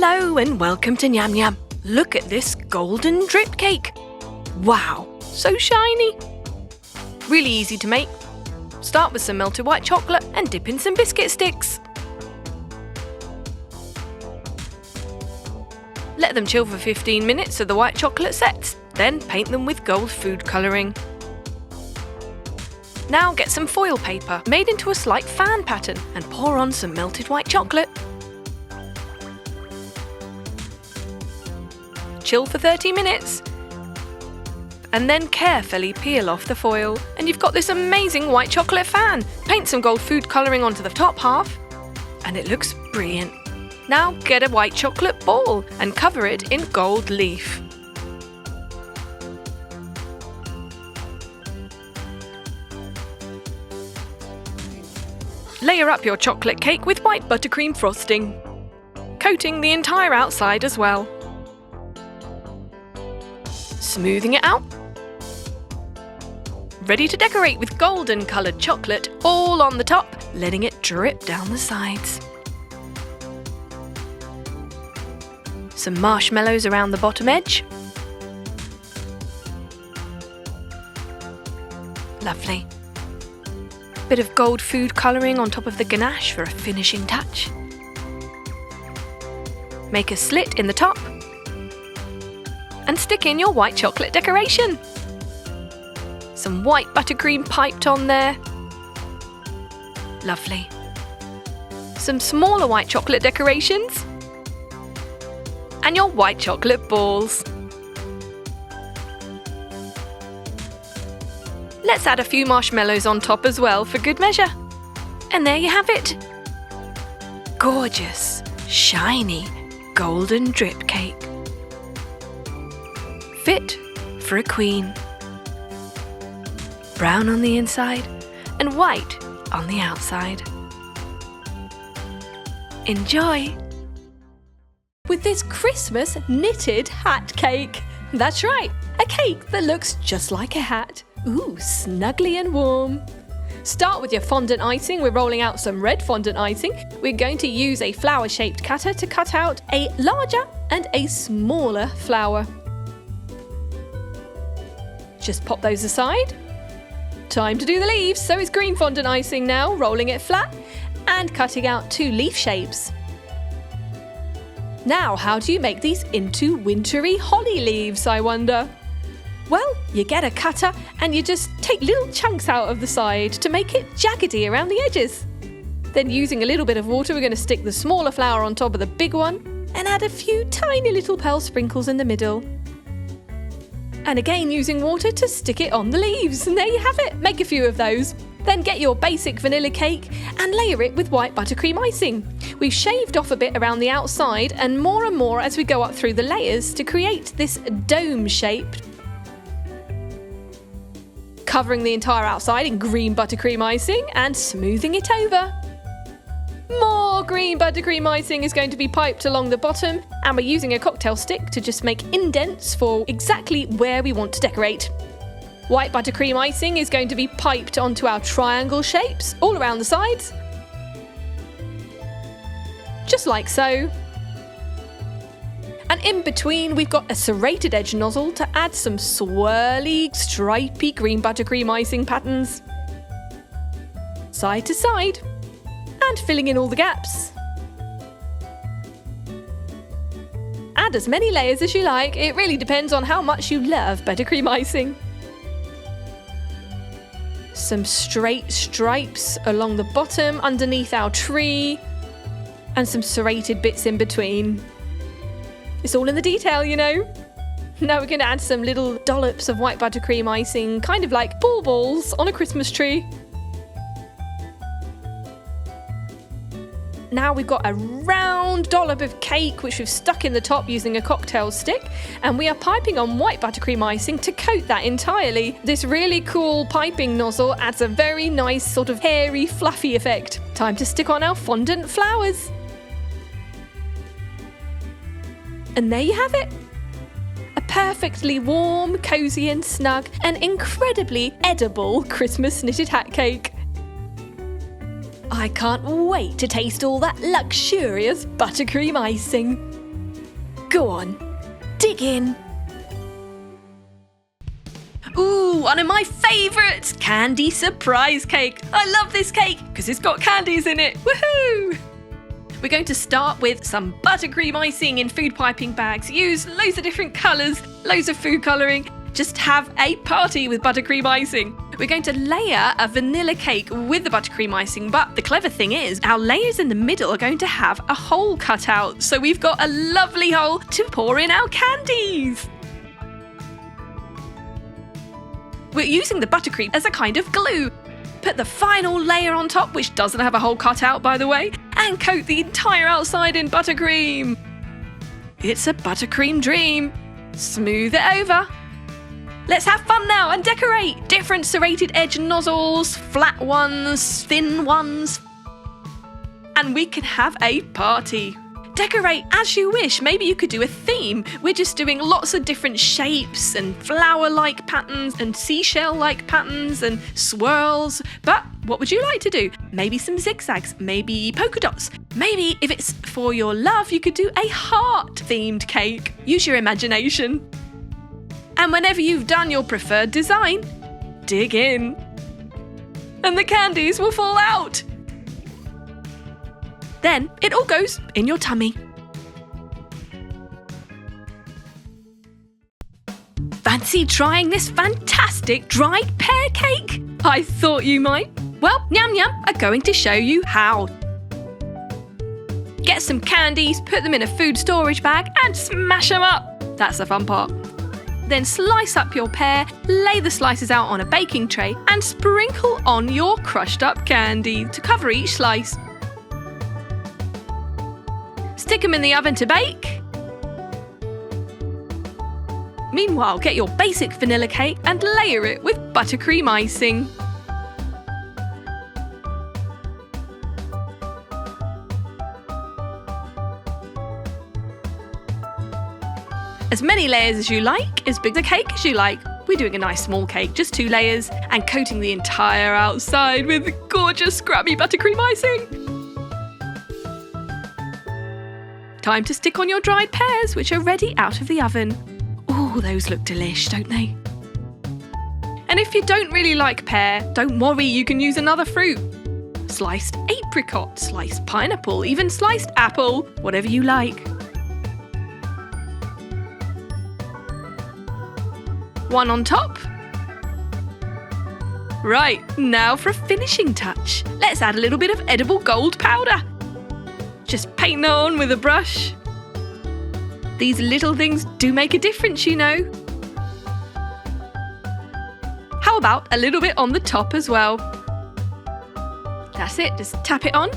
Hello and welcome to Nyam Nyam. Look at this golden drip cake. Wow, so shiny. Really easy to make. Start with some melted white chocolate and dip in some biscuit sticks. Let them chill for 15 minutes so the white chocolate sets. Then paint them with gold food colouring. Now get some foil paper made into a slight fan pattern and pour on some melted white chocolate. Chill for 30 minutes. And then carefully peel off the foil and you've got this amazing white chocolate fan. Paint some gold food colouring onto the top half and it looks brilliant. Now get a white chocolate ball and cover it in gold leaf. Layer up your chocolate cake with white buttercream frosting, coating the entire outside as well. Smoothing it out. Ready to decorate with golden coloured chocolate all on the top, letting it drip down the sides. Some marshmallows around the bottom edge. Lovely. Bit of gold food colouring on top of the ganache for a finishing touch. Make a slit in the top and stick in your white chocolate decoration. Some white buttercream piped on there. Lovely. Some smaller white chocolate decorations. And your white chocolate balls. Let's add a few marshmallows on top as well for good measure. And there you have it. Gorgeous, shiny, golden drip cake. Fit for a queen. Brown on the inside and white on the outside. Enjoy! With this Christmas knitted hat cake. That's right, a cake that looks just like a hat. Ooh, snuggly and warm. Start with your fondant icing. We're rolling out some red fondant icing. We're going to use a flower-shaped cutter to cut out a larger and a smaller flower. Just pop those aside. Time to do the leaves. So it's green fondant icing now, rolling it flat and cutting out 2 leaf shapes. Now, how do you make these into wintry holly leaves, I wonder? Well, you get a cutter and you just take little chunks out of the side to make it jaggedy around the edges. Then using a little bit of water, we're going to stick the smaller flower on top of the big one and add a few tiny little pearl sprinkles in the middle. And again using water to stick it on the leaves. And there you have it. Make a few of those. Then get your basic vanilla cake and layer it with white buttercream icing. We've shaved off a bit around the outside and more as we go up through the layers to create this dome shape. Covering the entire outside in green buttercream icing and smoothing it over. More green buttercream icing is going to be piped along the bottom and we're using a cocktail stick to just make indents for exactly where we want to decorate. White buttercream icing is going to be piped onto our triangle shapes all around the sides. Just like so. And in between we've got a serrated edge nozzle to add some swirly, stripy green buttercream icing patterns. Side to side. And filling in all the gaps. Add as many layers as you like. It really depends on how much you love buttercream icing. Some straight stripes along the bottom underneath our tree. And some serrated bits in between. It's all in the detail, you know. Now we're going to add some little dollops of white buttercream icing, kind of like balls on a Christmas tree. Now we've got a round dollop of cake which we've stuck in the top using a cocktail stick, and we are piping on white buttercream icing to coat that entirely. This really cool piping nozzle adds a very nice sort of hairy, fluffy effect. Time to stick on our fondant flowers. And there you have it. A perfectly warm, cosy and snug and incredibly edible Christmas knitted hat cake. I can't wait to taste all that luxurious buttercream icing. Go on, dig in. Ooh, one of my favourites, candy surprise cake. I love this cake because it's got candies in it. Woohoo! We're going to start with some buttercream icing in food piping bags. Use loads of different colours, loads of food colouring. Just have a party with buttercream icing. We're going to layer a vanilla cake with the buttercream icing, but the clever thing is our layers in the middle are going to have a hole cut out. So we've got a lovely hole to pour in our candies. We're using the buttercream as a kind of glue. Put the final layer on top, which doesn't have a hole cut out by the way, and coat the entire outside in buttercream. It's a buttercream dream. Smooth it over. Let's have fun now and decorate! Different serrated edge nozzles, flat ones, thin ones. And we can have a party. Decorate as you wish. Maybe you could do a theme. We're just doing lots of different shapes and flower-like patterns and seashell-like patterns and swirls. But what would you like to do? Maybe some zigzags, maybe polka dots. Maybe if it's for your love, you could do a heart-themed cake. Use your imagination. And whenever you've done your preferred design, dig in. And the candies will fall out. Then it all goes in your tummy. Fancy trying this fantastic dried pear cake? I thought you might. Well, Nyam Nyam are going to show you how. Get some candies, put them in a food storage bag and smash them up. That's the fun part. Then slice up your pear, lay the slices out on a baking tray and sprinkle on your crushed up candy to cover each slice. Stick them in the oven to bake. Meanwhile, get your basic vanilla cake and layer it with buttercream icing. As many layers as you like, as big a cake as you like. We're doing a nice small cake, just 2 layers, and coating the entire outside with gorgeous scrubby buttercream icing. Time to stick on your dried pears, which are ready out of the oven. Ooh, those look delish, don't they? And if you don't really like pear, don't worry, you can use another fruit. Sliced apricot, sliced pineapple, even sliced apple, whatever you like. One on top. Right, now for a finishing touch. Let's add a little bit of edible gold powder. Just paint that on with a brush. These little things do make a difference, you know. How about a little bit on the top as well? That's it, just tap it on.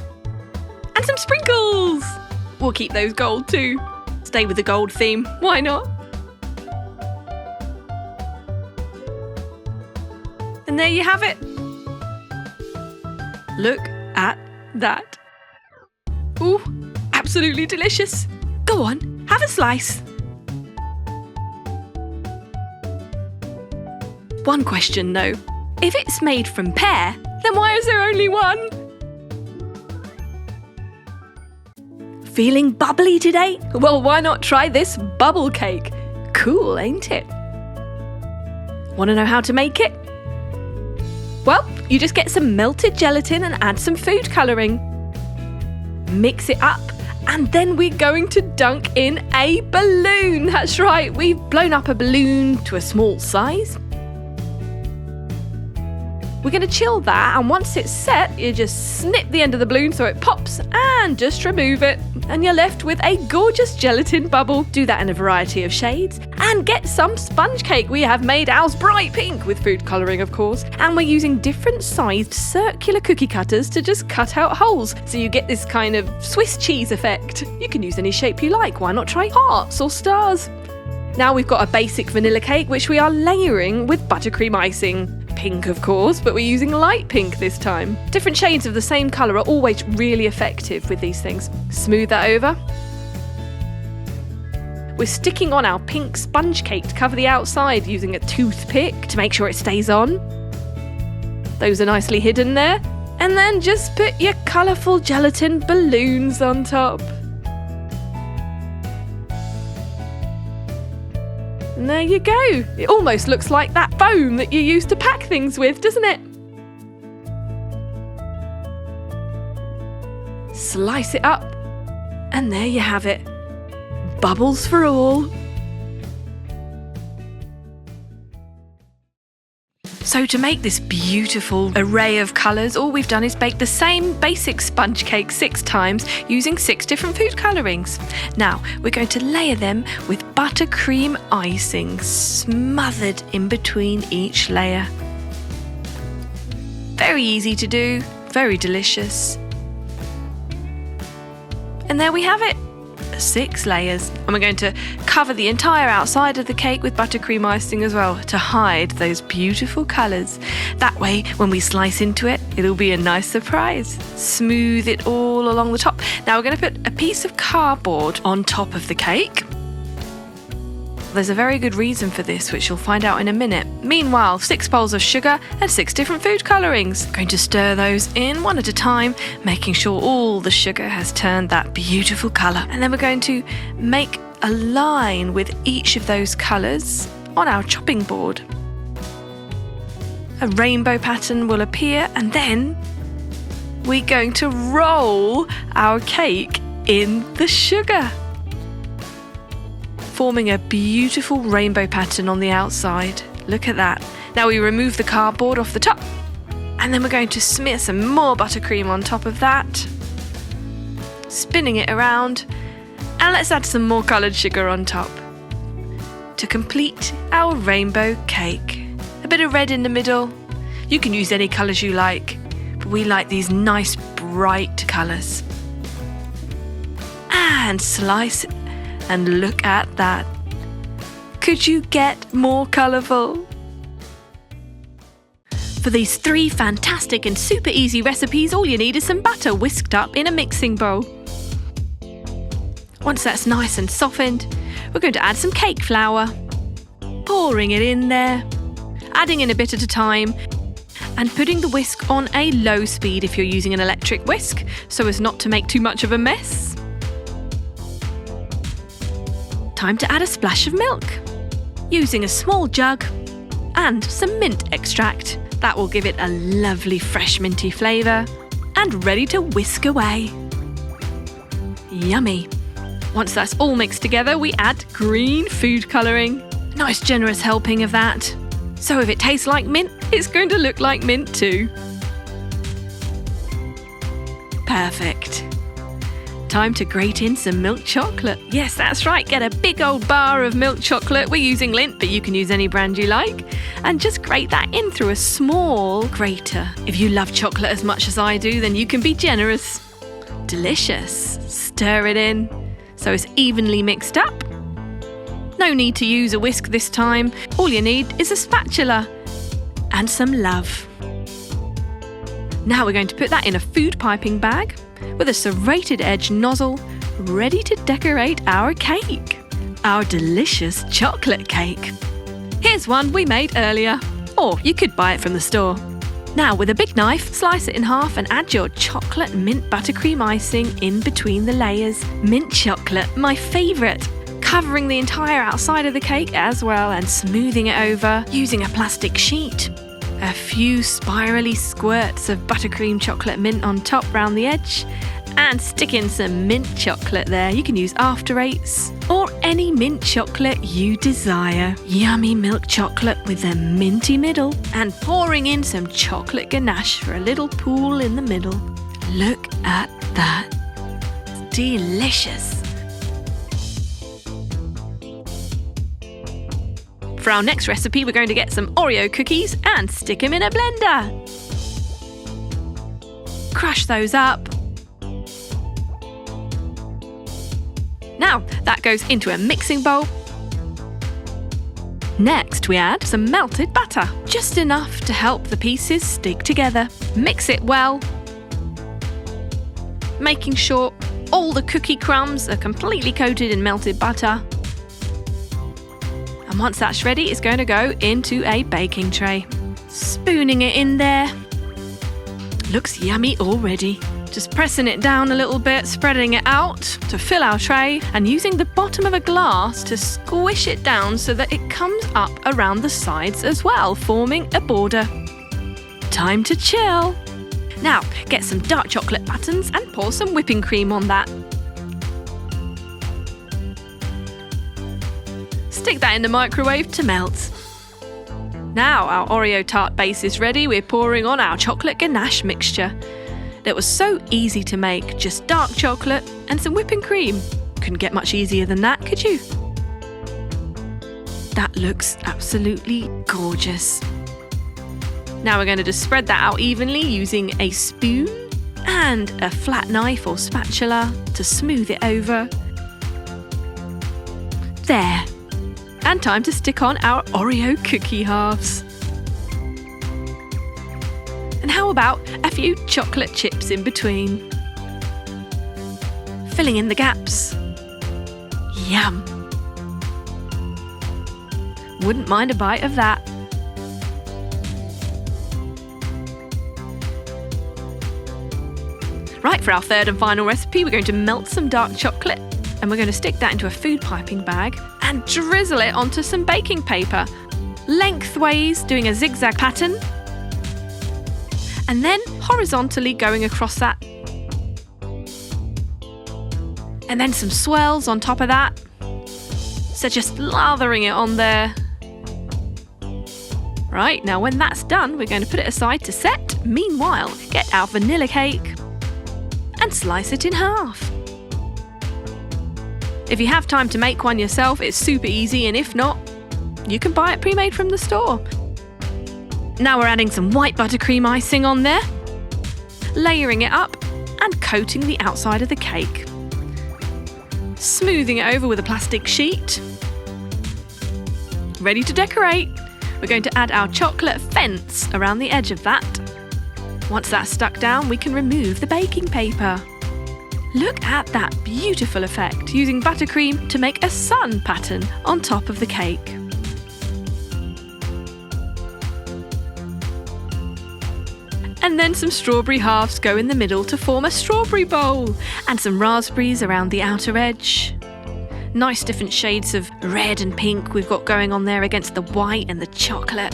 And some sprinkles! We'll keep those gold too. Stay with the gold theme, why not? And there you have it. Look at that. Ooh, absolutely delicious. Go on, have a slice. One question though. If it's made from pear, then why is there only one? Feeling bubbly today? Well, why not try this bubble cake? Cool, ain't it? Want to know how to make it? Well, you just get some melted gelatin and add some food colouring. Mix it up, and then we're going to dunk in a balloon. That's right, we've blown up a balloon to a small size. We're going to chill that, and once it's set, you just snip the end of the balloon so it pops and just remove it. And you're left with a gorgeous gelatin bubble. Do that in a variety of shades. And get some sponge cake. We have made ours bright pink with food colouring, of course. And we're using different sized circular cookie cutters to just cut out holes. So you get this kind of Swiss cheese effect. You can use any shape you like. Why not try hearts or stars? Now we've got a basic vanilla cake, which we are layering with buttercream icing. Pink, of course, but we're using light pink this time. Different shades of the same colour are always really effective with these things. Smooth that over. We're sticking on our pink sponge cake to cover the outside using a toothpick to make sure it stays on. Those are nicely hidden there. And then just put your colourful gelatin balloons on top. And there you go. It almost looks like that foam that you used to pack things with, doesn't it? Slice it up, and there you have it. Bubbles for all. So to make this beautiful array of colours, all we've done is bake the same basic sponge cake 6 times using 6 different food colourings. Now we're going to layer them with buttercream icing smothered in between each layer. Very easy to do, very delicious. And there we have it. 6 layers, and we're going to cover the entire outside of the cake with buttercream icing as well to hide those beautiful colours. That way, when we slice into it, it'll be a nice surprise. Smooth it all along the top. Now we're going to put a piece of cardboard on top of the cake. There's a very good reason for this, which you'll find out in a minute. Meanwhile, 6 bowls of sugar and 6 different food colourings. Going to stir those in one at a time, making sure all the sugar has turned that beautiful colour. And then we're going to make a line with each of those colours on our chopping board. A rainbow pattern will appear, and then we're going to roll our cake in the sugar, forming a beautiful rainbow pattern on the outside. Look at that. Now we remove the cardboard off the top, and then we're going to smear some more buttercream on top of that, spinning it around, and let's add some more coloured sugar on top to complete our rainbow cake. A bit of red in the middle. You can use any colours you like, but we like these nice bright colours. And slice it. And look at that. Could you get more colourful? For these 3 fantastic and super easy recipes, all you need is some butter whisked up in a mixing bowl. Once that's nice and softened, we're going to add some cake flour, pouring it in there, adding in a bit at a time, and putting the whisk on a low speed if you're using an electric whisk, so as not to make too much of a mess. Time to add a splash of milk, using a small jug and some mint extract. That will give it a lovely fresh minty flavour, and ready to whisk away. Yummy. Once that's all mixed together, we add green food colouring. Nice generous helping of that. So if it tastes like mint, it's going to look like mint too. Perfect. Time to grate in some milk chocolate. Yes, that's right, get a big old bar of milk chocolate. We're using Lindt, but you can use any brand you like. And just grate that in through a small grater. If you love chocolate as much as I do, then you can be generous. Delicious. Stir it in so it's evenly mixed up. No need to use a whisk this time. All you need is a spatula and some love. Now we're going to put that in a food piping bag with a serrated edge nozzle, ready to decorate our cake. Our delicious chocolate cake. Here's one we made earlier, or you could buy it from the store. Now with a big knife, slice it in half and add your chocolate mint buttercream icing in between the layers. Mint chocolate, my favourite. Covering the entire outside of the cake as well and smoothing it over using a plastic sheet. A few spirally squirts of buttercream chocolate mint on top round the edge, and stick in some mint chocolate there. You can use After Eights or any mint chocolate you desire. Yummy milk chocolate with a minty middle, and pouring in some chocolate ganache for a little pool in the middle. Look at that. It's delicious. For our next recipe, we're going to get some Oreo cookies and stick them in a blender. Crush those up. Now, that goes into a mixing bowl. Next, we add some melted butter, just enough to help the pieces stick together. Mix it well, making sure all the cookie crumbs are completely coated in melted butter. And once that's ready, it's going to go into a baking tray. Spooning it in there. Looks yummy already. Just pressing it down a little bit, spreading it out to fill our tray, and using the bottom of a glass to squish it down so that it comes up around the sides as well, forming a border. Time to chill. Now, get some dark chocolate buttons and pour some whipping cream on that. Stick that in the microwave to melt. Now our Oreo tart base is ready. We're pouring on our chocolate ganache mixture. That was so easy to make, just dark chocolate and some whipping cream. Couldn't get much easier than that, could you? That looks absolutely gorgeous. Now we're going to just spread that out evenly using a spoon and a flat knife or spatula to smooth it over. There. And time to stick on our Oreo cookie halves. And how about a few chocolate chips in between? Filling in the gaps. Yum! Wouldn't mind a bite of that. Right, for our third and final recipe, we're going to melt some dark chocolate and we're going to stick that into a food piping bag and drizzle it onto some baking paper, lengthways, doing a zigzag pattern, and then horizontally going across that. And then some swirls on top of that. So just lathering it on there. Right, now when that's done, we're going to put it aside to set. Meanwhile, get our vanilla cake and slice it in half. If you have time to make one yourself, it's super easy, and if not, you can buy it pre-made from the store. Now we're adding some white buttercream icing on there, layering it up and coating the outside of the cake. Smoothing it over with a plastic sheet. Ready to decorate. We're going to add our chocolate fence around the edge of that. Once that's stuck down, we can remove the baking paper. Look at that beautiful effect, using buttercream to make a sun pattern on top of the cake. And then some strawberry halves go in the middle to form a strawberry bowl, and some raspberries around the outer edge. Nice different shades of red and pink we've got going on there against the white and the chocolate.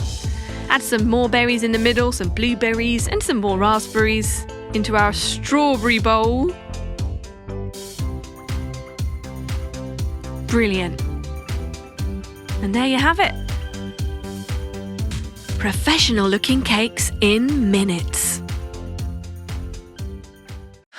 Add some more berries in the middle, some blueberries and some more raspberries into our strawberry bowl. Brilliant. And there you have it. Professional looking cakes in minutes.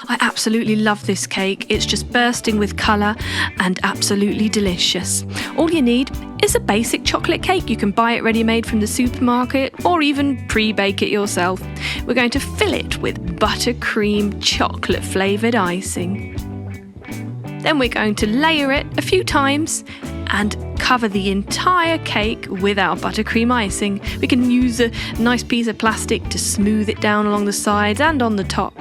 I absolutely love this cake. It's just bursting with colour and absolutely delicious. All you need is a basic chocolate cake. You can buy it ready-made from the supermarket or even pre-bake it yourself. We're going to fill it with buttercream chocolate flavoured icing. Then we're going to layer it a few times and cover the entire cake with our buttercream icing. We can use a nice piece of plastic to smooth it down along the sides and on the top.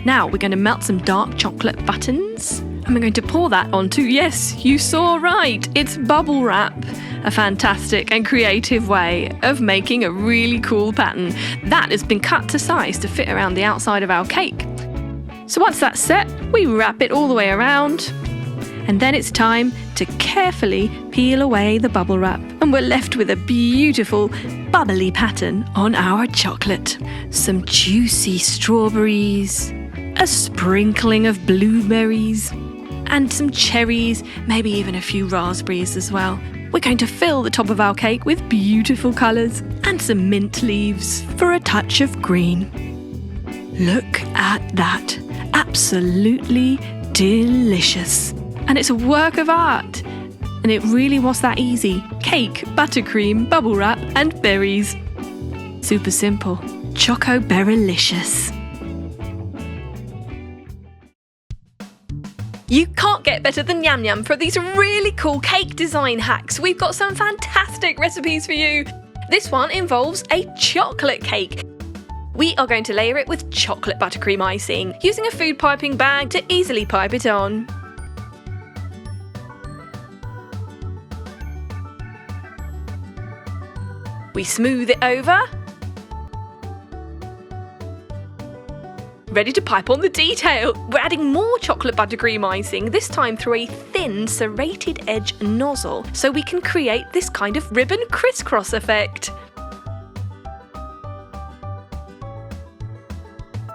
Now we're going to melt some dark chocolate buttons and we're going to pour that onto, yes, you saw right, it's bubble wrap. A fantastic and creative way of making a really cool pattern that has been cut to size to fit around the outside of our cake. So once that's set, we wrap it all the way around. And then it's time to carefully peel away the bubble wrap. And we're left with a beautiful bubbly pattern on our chocolate. Some juicy strawberries, a sprinkling of blueberries, and some cherries, maybe even a few raspberries as well. We're going to fill the top of our cake with beautiful colours and some mint leaves for a touch of green. Look at that. Absolutely delicious. And it's a work of art. And it really was that easy. Cake, buttercream, bubble wrap and berries. Super simple. Choco-berrylicious. You can't get better than Nyam Nyam for these really cool cake design hacks. We've got some fantastic recipes for you. This one involves a chocolate cake. We are going to layer it with chocolate buttercream icing, using a food piping bag to easily pipe it on. We smooth it over. ready to pipe on the detail. We're adding more chocolate buttercream icing, this time through a thin serrated edge nozzle, so we can create this kind of ribbon crisscross effect.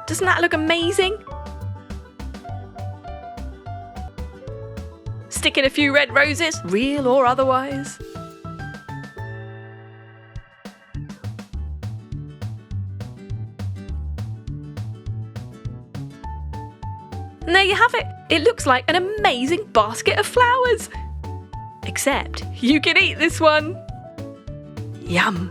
Doesn't that look amazing? Stick in a few red roses, real or otherwise. And there you have it. It looks like an amazing basket of flowers. Except you can eat this one. Yum.